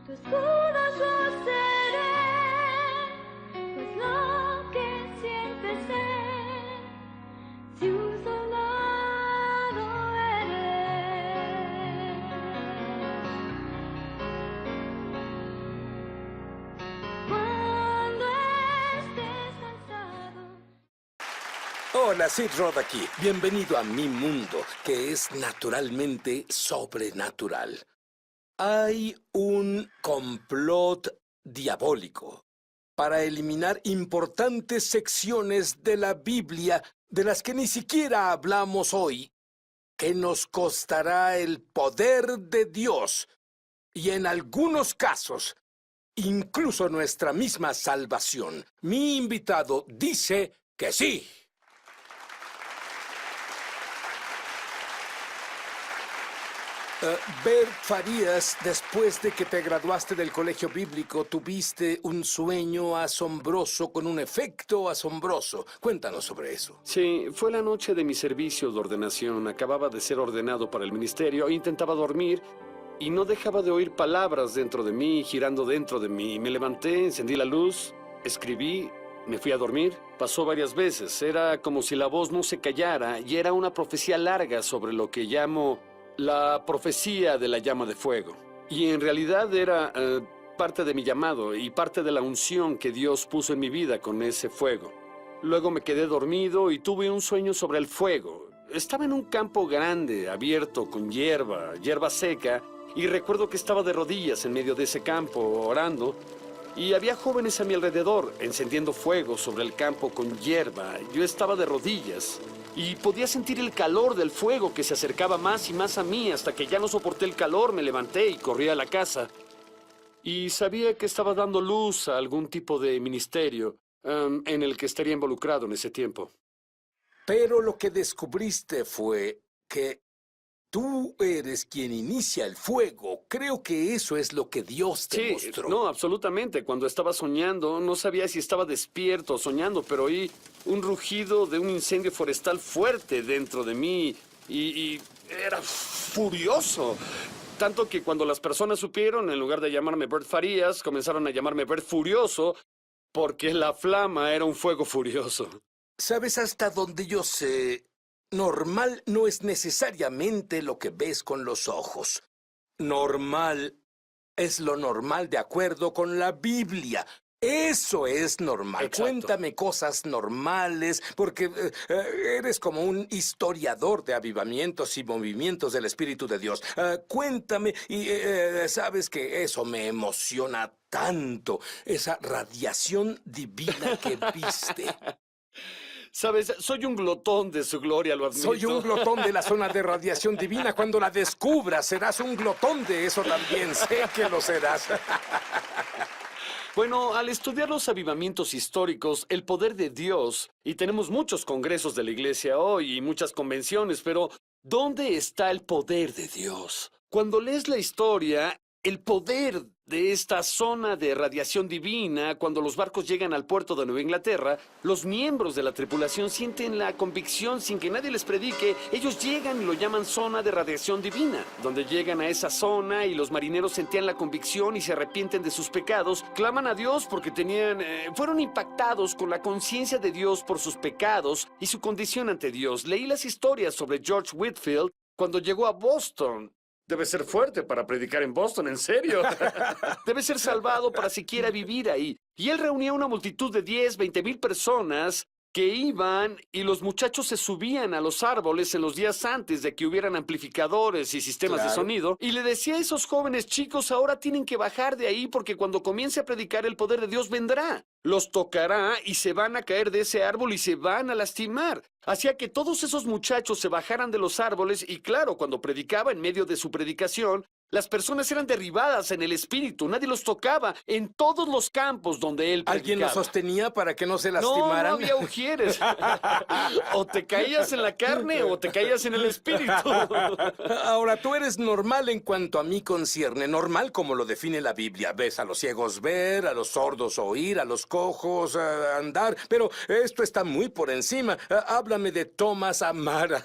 Tu escudo yo seré, pues lo que sientes ser, si un soldado eres. Cuando estés cansado. Hola, Sid Roth aquí. Bienvenido a mi mundo, que es naturalmente sobrenatural. Hay un complot diabólico para eliminar importantes secciones de la Biblia de las que ni siquiera hablamos hoy, que nos costará el poder de Dios y en algunos casos, incluso nuestra misma salvación. Mi invitado dice que sí. Bert Farías, después de que te graduaste del colegio bíblico, tuviste un sueño asombroso con un efecto asombroso. Cuéntanos sobre eso. Sí, fue la noche de mi servicio de ordenación. Acababa de ser ordenado para el ministerio, intentaba dormir y no dejaba de oír palabras dentro de mí, girando dentro de mí. Me levanté, encendí la luz, escribí, me fui a dormir. Pasó varias veces. Era como si la voz no se callara y era una profecía larga sobre lo que llamo la profecía de la llama de fuego. Y en realidad era parte de mi llamado y parte de la unción que Dios puso en mi vida con ese fuego. Luego me quedé dormido y tuve un sueño sobre el fuego. Estaba en un campo grande, abierto, con hierba seca, y recuerdo que estaba de rodillas en medio de ese campo, orando, y había jóvenes a mi alrededor, encendiendo fuego sobre el campo con hierba. Yo estaba de rodillas y podía sentir el calor del fuego que se acercaba más y más a mí, hasta que ya no soporté el calor, me levanté y corrí a la casa. Y sabía que estaba dando luz a algún tipo de ministerio en el que estaría involucrado en ese tiempo. Pero lo que descubriste fue que tú eres quien inicia el fuego. Creo que eso es lo que Dios te Sí, mostró. no, absolutamente. Cuando estaba soñando, no sabía si estaba despierto o soñando, pero oí un rugido de un incendio forestal fuerte dentro de mí y era furioso. Tanto que cuando las personas supieron, en lugar de llamarme Bert Farías, comenzaron a llamarme Bert Furioso, porque la flama era un fuego furioso. ¿Sabes hasta dónde yo sé? Normal no es necesariamente lo que ves con los ojos. Normal es lo normal de acuerdo con la Biblia. Eso es normal. Exacto. Cuéntame cosas normales, porque eres como un historiador de avivamientos y movimientos del Espíritu de Dios. Cuéntame, y sabes que eso me emociona tanto, esa radiación divina que viste. Sabes, soy un glotón de su gloria, lo admito. Soy un glotón de la zona de radiación divina. Cuando la descubras, serás un glotón de eso también. Sé que lo serás. Bueno, al estudiar los avivamientos históricos, el poder de Dios, y tenemos muchos congresos de la iglesia hoy y muchas convenciones, pero ¿dónde está el poder de Dios? Cuando lees la historia, el poder de esta zona de radiación divina, cuando los barcos llegan al puerto de Nueva Inglaterra, los miembros de la tripulación sienten la convicción sin que nadie les predique. Ellos llegan y lo llaman zona de radiación divina, donde llegan a esa zona y los marineros sentían la convicción y se arrepienten de sus pecados, claman a Dios porque fueron impactados con la conciencia de Dios por sus pecados y su condición ante Dios. Leí las historias sobre George Whitefield cuando llegó a Boston. Debe ser fuerte para predicar en Boston, en serio. Debe ser salvado para siquiera vivir ahí. Y él reunía una multitud de 10, 20 mil personas que iban y los muchachos se subían a los árboles en los días antes de que hubieran amplificadores y sistemas de sonido. Y le decía a esos jóvenes chicos, ahora tienen que bajar de ahí porque cuando comience a predicar el poder de Dios vendrá. Los tocará y se van a caer de ese árbol y se van a lastimar. Hacía que todos esos muchachos se bajaran de los árboles y claro, cuando predicaba en medio de su predicación, las personas eran derribadas en el espíritu, nadie los tocaba en todos los campos donde él predicaba. ¿Alguien los sostenía para que no se lastimaran? No había ujieres. O te caías en la carne o te caías en el espíritu. Ahora, tú eres normal en cuanto a mí concierne, normal como lo define la Biblia. Ves a los ciegos ver, a los sordos oír, a los cojos andar, pero esto está muy por encima. Háblame de Thomas Amara.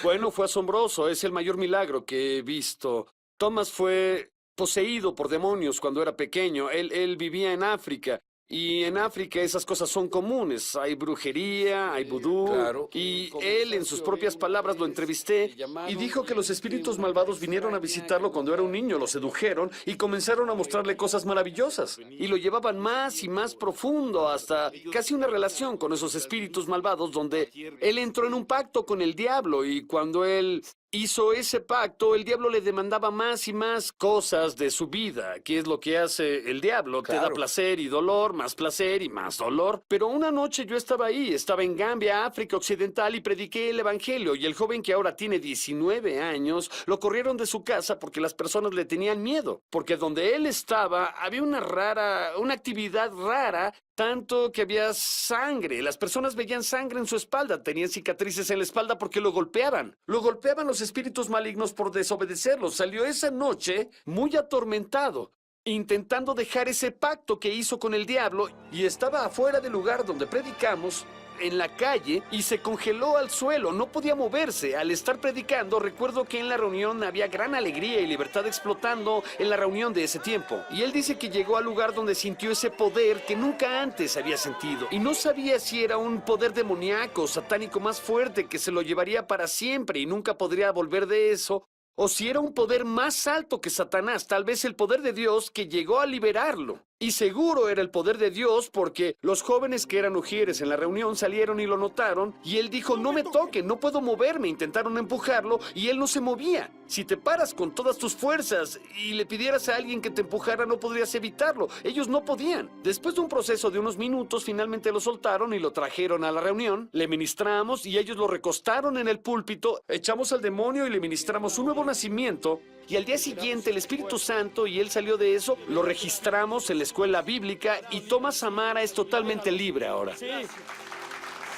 Bueno, fue asombroso, es el mayor milagro que he visto. Thomas fue poseído por demonios cuando era pequeño. Él vivía en África. Y en África esas cosas son comunes. Hay brujería, hay vudú. Claro. Y él, en sus propias palabras, lo entrevisté y dijo que los espíritus malvados vinieron a visitarlo cuando era un niño, lo sedujeron y comenzaron a mostrarle cosas maravillosas. Y lo llevaban más y más profundo hasta casi una relación con esos espíritus malvados donde él entró en un pacto con el diablo y cuando él hizo ese pacto, el diablo le demandaba más y más cosas de su vida, que es lo que hace el diablo. Te da Claro. placer y dolor, más placer y más dolor. Pero una noche yo estaba ahí, estaba en Gambia, África Occidental, y prediqué el Evangelio. Y el joven que ahora tiene 19 años, lo corrieron de su casa porque las personas le tenían miedo. Porque donde él estaba había una actividad rara, tanto que había sangre. Las personas veían sangre en su espalda, tenían cicatrices en la espalda porque lo golpeaban. Lo golpeaban los espíritus malignos por desobedecerlo. Salió esa noche muy atormentado, intentando dejar ese pacto que hizo con el diablo, y estaba afuera del lugar donde predicamos, en la calle, y se congeló al suelo. No podía moverse. Al estar predicando, recuerdo que en la reunión había gran alegría y libertad explotando en la reunión de ese tiempo. Y él dice que llegó al lugar donde sintió ese poder que nunca antes había sentido. Y no sabía si era un poder demoníaco, satánico más fuerte que se lo llevaría para siempre y nunca podría volver de eso, o si era un poder más alto que Satanás, tal vez el poder de Dios que llegó a liberarlo. Y seguro era el poder de Dios porque los jóvenes que eran ujieres en la reunión salieron y lo notaron, y él dijo, no me toquen, no puedo moverme. Intentaron empujarlo y él no se movía. Si te paras con todas tus fuerzas y le pidieras a alguien que te empujara, no podrías evitarlo. Ellos no podían. Después de un proceso de unos minutos, finalmente lo soltaron y lo trajeron a la reunión. Le ministramos y ellos lo recostaron en el púlpito, echamos al demonio y le ministramos un nuevo nacimiento. Y al día siguiente el Espíritu Santo, y él salió de eso, lo registramos en la escuela bíblica, y Thomas Samara es totalmente libre ahora.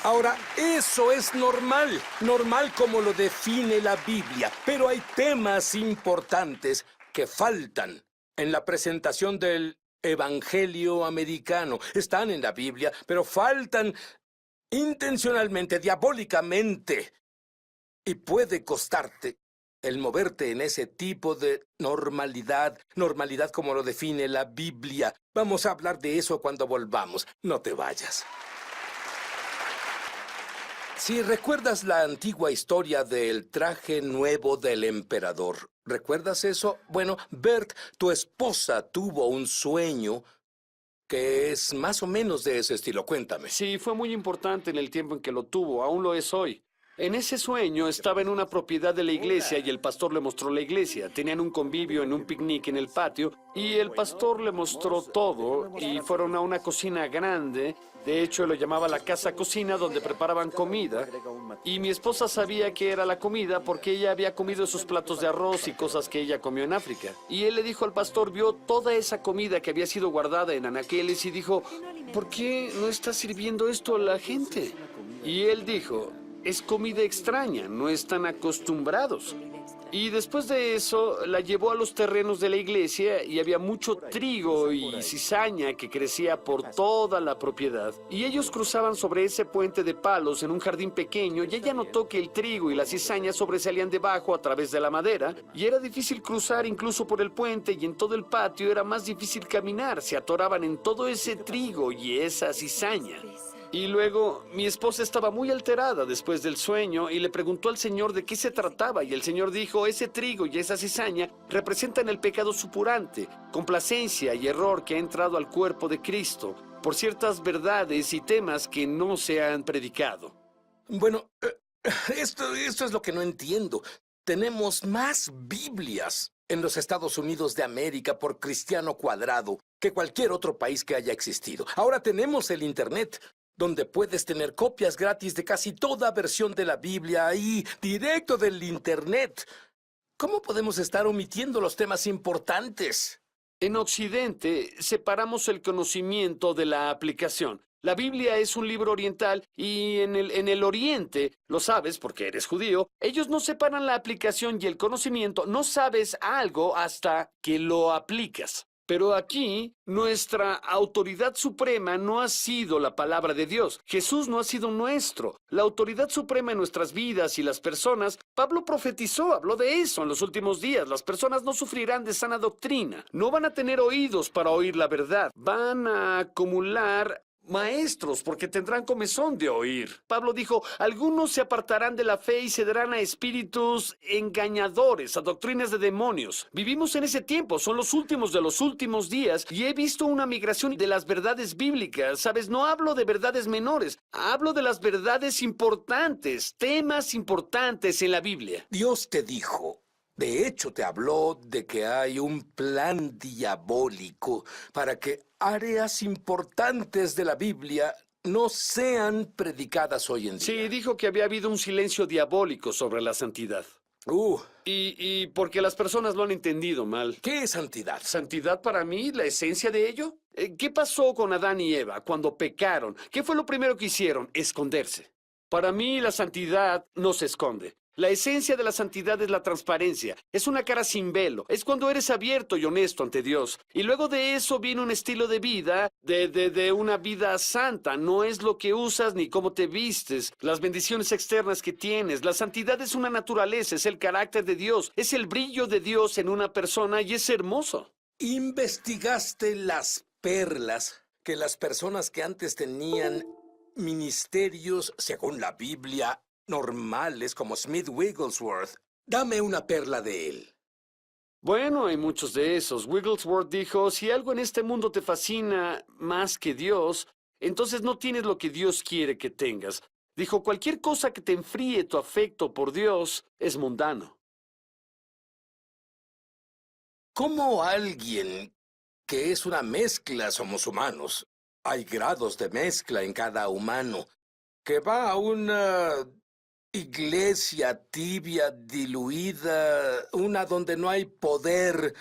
Ahora, eso es normal, normal como lo define la Biblia, pero hay temas importantes que faltan en la presentación del Evangelio americano. Están en la Biblia, pero faltan intencionalmente, diabólicamente, y puede costarte el moverte en ese tipo de normalidad, normalidad como lo define la Biblia. Vamos a hablar de eso cuando volvamos. No te vayas. Si recuerdas la antigua historia del traje nuevo del emperador, ¿recuerdas eso? Bueno, Bert, tu esposa tuvo un sueño que es más o menos de ese estilo. Cuéntame. Sí, fue muy importante en el tiempo en que lo tuvo, aún lo es hoy. En ese sueño estaba en una propiedad de la iglesia y el pastor le mostró la iglesia. Tenían un convivio en un picnic en el patio y el pastor le mostró todo y fueron a una cocina grande. De hecho, lo llamaba la casa cocina donde preparaban comida. Y mi esposa sabía que era la comida porque ella había comido esos platos de arroz y cosas que ella comió en África. Y él le dijo al pastor, vio toda esa comida que había sido guardada en anaqueles y dijo, ¿por qué no está sirviendo esto a la gente? Y él dijo, es comida extraña, no están acostumbrados. Y después de eso, la llevó a los terrenos de la iglesia y había mucho trigo y cizaña que crecía por toda la propiedad. Y ellos cruzaban sobre ese puente de palos en un jardín pequeño y ella notó que el trigo y la cizaña sobresalían debajo a través de la madera y era difícil cruzar incluso por el puente y en todo el patio era más difícil caminar. Se atoraban en todo ese trigo y esa cizaña. Y luego mi esposa estaba muy alterada después del sueño y le preguntó al Señor de qué se trataba y el Señor dijo, ese trigo y esa cizaña representan el pecado supurante, complacencia y error que ha entrado al cuerpo de Cristo por ciertas verdades y temas que no se han predicado. Bueno, esto es lo que no entiendo. Tenemos más Biblias en los Estados Unidos de América por cristiano cuadrado que cualquier otro país que haya existido. Ahora tenemos el Internet, donde puedes tener copias gratis de casi toda versión de la Biblia ahí, directo del Internet. ¿Cómo podemos estar omitiendo los temas importantes? En Occidente separamos el conocimiento de la aplicación. La Biblia es un libro oriental y en el Oriente, lo sabes porque eres judío, ellos no separan la aplicación y el conocimiento. No sabes algo hasta que lo aplicas. Pero aquí, nuestra autoridad suprema no ha sido la palabra de Dios. Jesús no ha sido nuestro. La autoridad suprema en nuestras vidas y las personas, Pablo profetizó, habló de eso en los últimos días. Las personas no sufrirán de sana doctrina. No van a tener oídos para oír la verdad. Van a acumular maestros, porque tendrán comezón de oír. Pablo dijo, algunos se apartarán de la fe y se darán a espíritus engañadores, a doctrinas de demonios. Vivimos en ese tiempo, son los últimos de los últimos días, y he visto una migración de las verdades bíblicas. ¿Sabes? No hablo de verdades menores, hablo de las verdades importantes, temas importantes en la Biblia. Dios te dijo, de hecho te habló de que hay un plan diabólico para que áreas importantes de la Biblia no sean predicadas hoy en día. Sí, dijo que había habido un silencio diabólico sobre la santidad. Y porque las personas lo han entendido mal. ¿Qué es santidad? ¿Santidad para mí? ¿La esencia de ello? ¿Qué pasó con Adán y Eva cuando pecaron? ¿Qué fue lo primero que hicieron? Esconderse. Para mí la santidad no se esconde. La esencia de la santidad es la transparencia. Es una cara sin velo. Es cuando eres abierto y honesto ante Dios. Y luego de eso viene un estilo de vida, de una vida santa. No es lo que usas ni cómo te vistes, las bendiciones externas que tienes. La santidad es una naturaleza, es el carácter de Dios. Es el brillo de Dios en una persona y es hermoso. ¿Investigaste las perlas que las personas que antes tenían ministerios, según la Biblia, normales como Smith Wigglesworth? Dame una perla de él. Bueno, hay muchos de esos. Wigglesworth dijo, si algo en este mundo te fascina más que Dios, entonces no tienes lo que Dios quiere que tengas. Dijo, cualquier cosa que te enfríe tu afecto por Dios es mundano. ¿Cómo alguien que es una mezcla somos humanos? Hay grados de mezcla en cada humano, que va a una iglesia tibia, diluida, una donde no hay poder.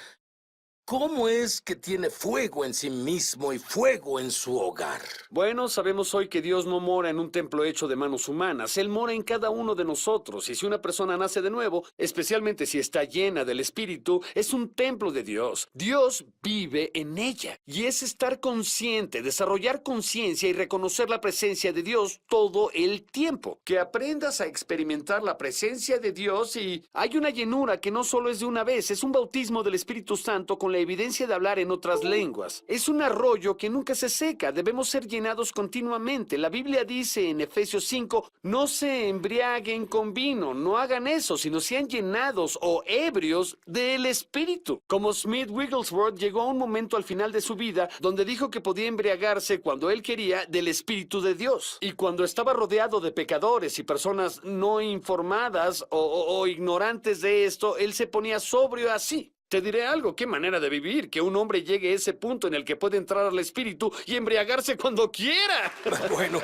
¿Cómo es que tiene fuego en sí mismo y fuego en su hogar? Bueno, sabemos hoy que Dios no mora en un templo hecho de manos humanas. Él mora en cada uno de nosotros. Y si una persona nace de nuevo, especialmente si está llena del Espíritu, es un templo de Dios. Dios vive en ella. Y es estar consciente, desarrollar conciencia y reconocer la presencia de Dios todo el tiempo. Que aprendas a experimentar la presencia de Dios y hay una llenura que no solo es de una vez, es un bautismo del Espíritu Santo con la evidencia de hablar en otras lenguas. Es un arroyo que nunca se seca. Debemos ser llenados continuamente. La Biblia dice en Efesios 5, no se embriaguen con vino, no hagan eso, sino sean llenados o ebrios del Espíritu. Como Smith Wigglesworth llegó a un momento al final de su vida donde dijo que podía embriagarse cuando él quería del Espíritu de Dios. Y cuando estaba rodeado de pecadores y personas no informadas o ignorantes de esto, él se ponía sobrio así. Te diré algo, qué manera de vivir, que un hombre llegue a ese punto en el que puede entrar al Espíritu y embriagarse cuando quiera. Bueno,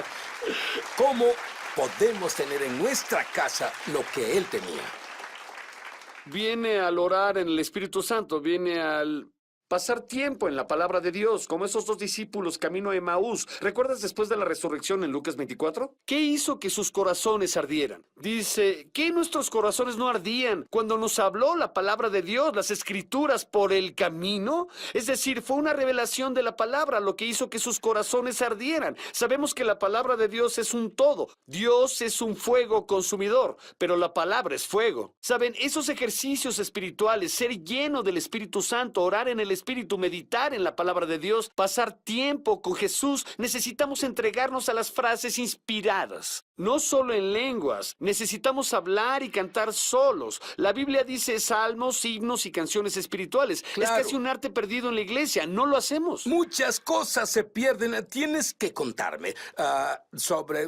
¿cómo podemos tener en nuestra casa lo que él tenía? Viene al orar en el Espíritu Santo, viene al pasar tiempo en la palabra de Dios, como esos dos discípulos camino a Emaús. ¿Recuerdas después de la resurrección en Lucas 24? ¿Qué hizo que sus corazones ardieran? Dice, ¿qué nuestros corazones no ardían cuando nos habló la palabra de Dios, las escrituras por el camino? Es decir, fue una revelación de la palabra lo que hizo que sus corazones ardieran. Sabemos que la palabra de Dios es un todo. Dios es un fuego consumidor, pero la palabra es fuego. ¿Saben? Esos ejercicios espirituales, ser lleno del Espíritu Santo, orar en el Espíritu, meditar en la palabra de Dios, pasar tiempo con Jesús, necesitamos entregarnos a las frases inspiradas. No solo en lenguas, necesitamos hablar y cantar solos. La Biblia dice salmos, himnos y canciones espirituales. Claro. Es casi un arte perdido en la iglesia, no lo hacemos. Muchas cosas se pierden. Tienes que contarme sobre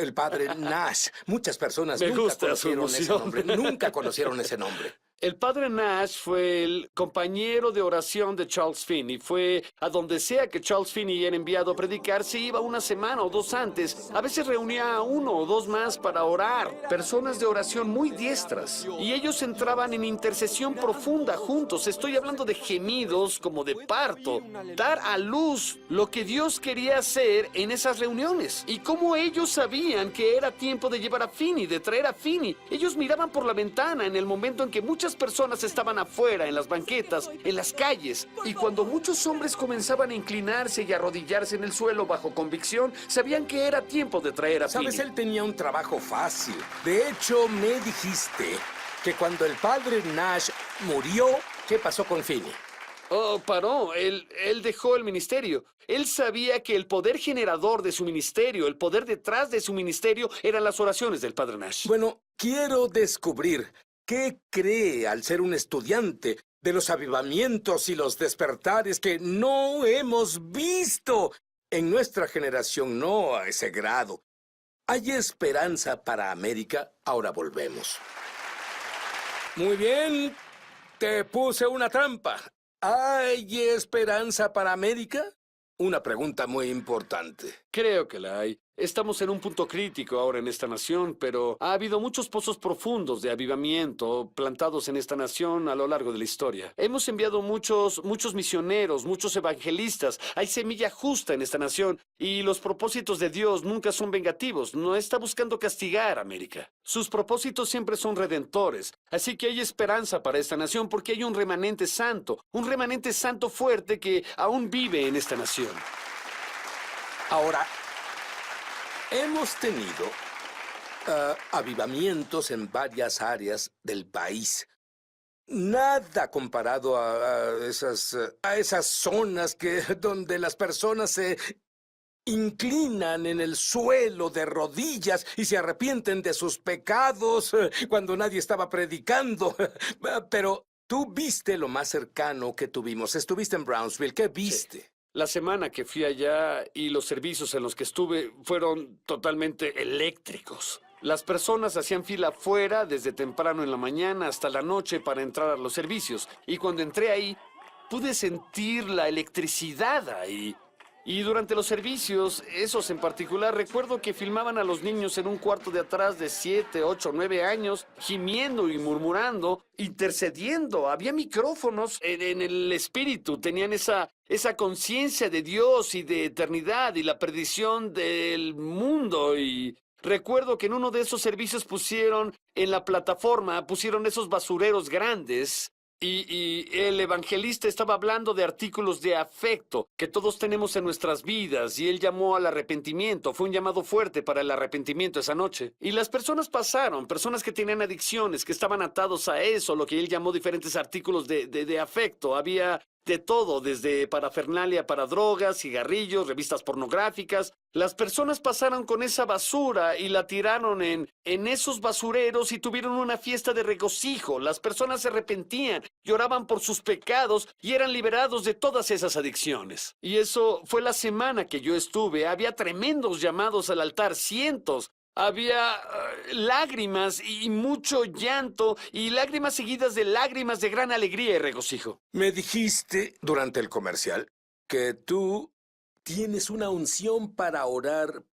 el padre Nash. Muchas personas Me nunca gusta su conocieron ese emoción. nombre. Nunca conocieron ese nombre. El padre Nash fue el compañero de oración de Charles Finney. Fue a donde sea que Charles Finney era enviado a predicar, se iba una semana o dos antes. A veces reunía a uno o dos más para orar. Personas de oración muy diestras. Y ellos entraban en intercesión profunda juntos. Estoy hablando de gemidos como de parto. Dar a luz lo que Dios quería hacer en esas reuniones. Y cómo ellos sabían que era tiempo de llevar a Finney, de traer a Finney. Ellos miraban por la ventana en el momento en que muchas muchas personas estaban afuera, en las banquetas, en las calles. Y cuando muchos hombres comenzaban a inclinarse y arrodillarse en el suelo bajo convicción, sabían que era tiempo de traer a Sabes, Finney. él tenía un trabajo fácil. De hecho, me dijiste que cuando el padre Nash murió, ¿qué pasó con Finney? Oh, paró. Él dejó el ministerio. Él sabía que el poder generador de su ministerio, el poder detrás de su ministerio, eran las oraciones del padre Nash. Bueno, quiero descubrir qué cree al ser un estudiante de los avivamientos y los despertares que no hemos visto en nuestra generación, no a ese grado. ¿Hay esperanza para América? Ahora volvemos. Muy bien, te puse una trampa. ¿Hay esperanza para América? Una pregunta muy importante. Creo que la hay. Estamos en un punto crítico ahora en esta nación, pero ha habido muchos pozos profundos de avivamiento plantados en esta nación a lo largo de la historia. Hemos enviado muchos misioneros, muchos evangelistas. Hay semilla justa en esta nación y los propósitos de Dios nunca son vengativos. No está buscando castigar a América. Sus propósitos siempre son redentores. Así que hay esperanza para esta nación porque hay un remanente santo fuerte que aún vive en esta nación. Ahora, hemos tenido avivamientos en varias áreas del país. Nada comparado a esas zonas donde las personas se inclinan en el suelo de rodillas y se arrepienten de sus pecados cuando nadie estaba predicando. Pero tú viste lo más cercano que tuvimos. Estuviste en Brownsville. ¿Qué viste? Sí. La semana que fui allá y los servicios en los que estuve fueron totalmente eléctricos. Las personas hacían fila afuera desde temprano en la mañana hasta la noche para entrar a los servicios. Y cuando entré ahí, pude sentir la electricidad ahí. Y durante los servicios, esos en particular, recuerdo que filmaban a los niños en un cuarto de atrás de 7, 8, 9 años, gimiendo y murmurando, intercediendo. Había micrófonos en el espíritu, tenían esa conciencia de Dios y de eternidad y la perdición del mundo. Y recuerdo que en uno de esos servicios pusieron en la plataforma, pusieron esos basureros grandes. Y el evangelista estaba hablando de artículos de afecto que todos tenemos en nuestras vidas y él llamó al arrepentimiento. Fue un llamado fuerte para el arrepentimiento esa noche. Y las personas pasaron, personas que tenían adicciones, que estaban atados a eso, lo que él llamó diferentes artículos de afecto. Había de todo, desde parafernalia para drogas, cigarrillos, revistas pornográficas. Las personas pasaron con esa basura y la tiraron en esos basureros y tuvieron una fiesta de regocijo. Las personas se arrepentían, lloraban por sus pecados y eran liberados de todas esas adicciones. Y eso fue la semana que yo estuve. Había tremendos llamados al altar, cientos. Había lágrimas y mucho llanto y lágrimas seguidas de lágrimas de gran alegría y regocijo. Me dijiste durante el comercial que tú tienes una unción para orar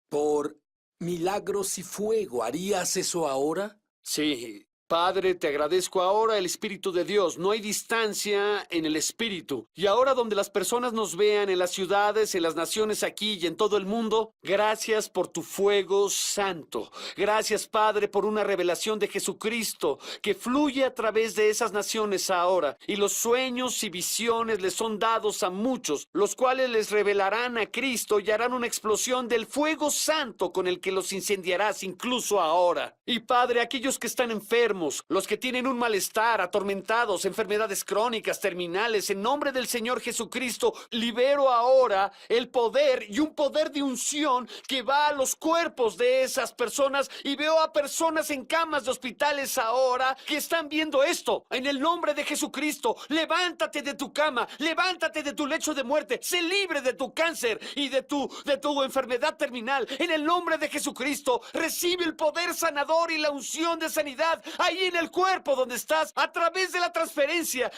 por milagros y fuego. ¿Harías eso ahora? Sí. Padre, te agradezco ahora el Espíritu de Dios. No hay distancia en el Espíritu. Y ahora donde las personas nos vean en las ciudades, en las naciones aquí y en todo el mundo, gracias por tu fuego santo. Gracias, Padre, por una revelación de Jesucristo que fluye a través de esas naciones ahora. Y los sueños y visiones les son dados a muchos, los cuales les revelarán a Cristo y harán una explosión del fuego santo con el que los incendiarás incluso ahora. Y Padre, aquellos que están enfermos, los que tienen un malestar, atormentados, enfermedades crónicas, terminales, en nombre del Señor Jesucristo, libero ahora el poder y un poder de unción que va a los cuerpos de esas personas y veo a personas en camas de hospitales ahora que están viendo esto. En el nombre de Jesucristo, levántate de tu cama, levántate de tu lecho de muerte, sé libre de tu cáncer y de tu enfermedad terminal. En el nombre de Jesucristo, recibe el poder sanador y la unción de sanidad ahí en el cuerpo donde estás, a través de la transferencia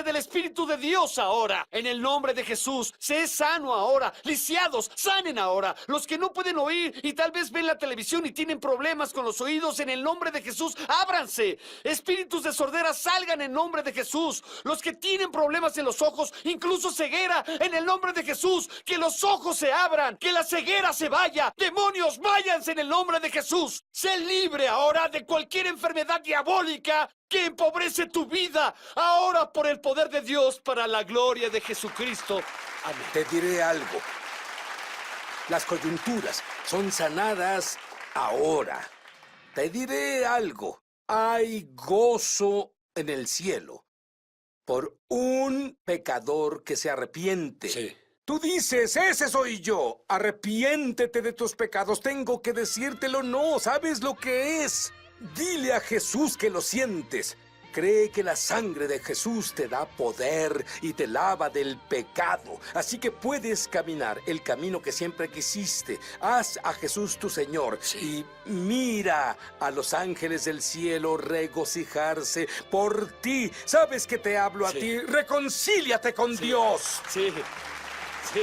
del Espíritu de Dios ahora. En el nombre de Jesús, sé sano ahora, lisiados, sanen ahora. Los que no pueden oír y tal vez ven la televisión y tienen problemas con los oídos, en el nombre de Jesús, ábranse. Espíritus de sordera salgan en nombre de Jesús. Los que tienen problemas en los ojos, incluso ceguera, en el nombre de Jesús, que los ojos se abran, que la ceguera se vaya. Demonios, váyanse en el nombre de Jesús. Sé libre ahora de cualquier enfermedad enfermedad diabólica que empobrece tu vida. Ahora por el poder de Dios, para la gloria de Jesucristo. Amén. Te diré algo. Las coyunturas son sanadas ahora. Te diré algo. Hay gozo en el cielo por un pecador que se arrepiente. Sí. Tú dices, ese soy yo. Arrepiéntete de tus pecados. Tengo que decírtelo. No, ¿sabes lo que es? Dile a Jesús que lo sientes. Cree que la sangre de Jesús te da poder y te lava del pecado. Así que puedes caminar el camino que siempre quisiste. Haz a Jesús tu Señor. Sí. Y mira a los ángeles del cielo regocijarse por ti. ¿Sabes que te hablo a Sí. ti? Reconcíliate con Dios. Sí. Sí.